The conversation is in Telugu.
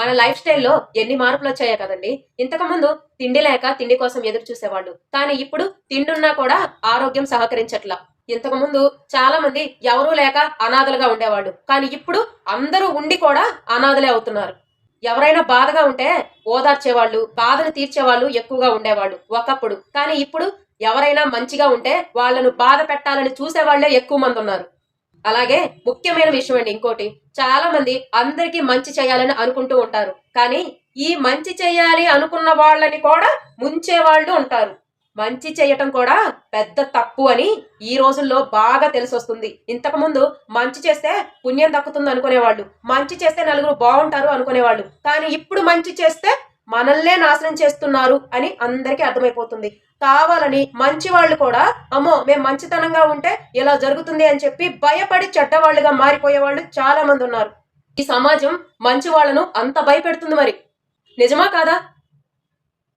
మన లైఫ్ స్టైల్లో ఎన్ని మార్పులు వచ్చాయో కదండి. ఇంతకుముందు తిండి లేక తిండి కోసం ఎదురు చూసేవాళ్ళు. కానీ ఇప్పుడు తిండున్నా కూడా ఆరోగ్యం సహకరించట్లా. ఇంతకుముందు చాలా మంది ఎవరూ లేక అనాథలుగా ఉండేవాళ్ళు. కానీ ఇప్పుడు అందరూ ఉండి కూడా అనాథలే అవుతున్నారు. ఎవరైనా బాధగా ఉంటే ఓదార్చేవాళ్ళు, బాధను తీర్చేవాళ్ళు ఎక్కువగా ఉండేవాళ్ళు ఒకప్పుడు. కానీ ఇప్పుడు ఎవరైనా మంచిగా ఉంటే వాళ్ళను బాధ పెట్టాలని చూసేవాళ్లే ఎక్కువ మంది ఉన్నారు. అలాగే ముఖ్యమైన విషయం అండి ఇంకోటి. చాలా మంది అందరికీ మంచి చేయాలని అనుకుంటూ ఉంటారు. కానీ ఈ మంచి చేయాలి అనుకున్న వాళ్ళని కూడా ముంచే వాళ్ళు ఉంటారు. మంచి చేయటం కూడా పెద్ద తప్పు అని ఈ రోజుల్లో బాగా తెలిసొస్తుంది. ఇంతకుముందు మంచి చేస్తే పుణ్యం దక్కుతుంది అనుకునేవాళ్ళు. మంచి చేస్తే నలుగురు బాగుంటారు అనుకునేవాళ్ళు. కానీ ఇప్పుడు మంచి చేస్తే మనల్నే నాశనం చేస్తున్నారు అని అందరికీ అర్థమైపోతుంది. కావాలని మంచి వాళ్ళు కూడా అమ్మో మేము మంచితనంగా ఉంటే ఇలా జరుగుతుంది అని చెప్పి భయపడి చెడ్డవాళ్ళుగా మారిపోయే వాళ్ళు చాలా మంది ఉన్నారు. ఈ సమాజం మంచి వాళ్ళను అంత భయపెడుతుంది మరి. నిజమా కాదా?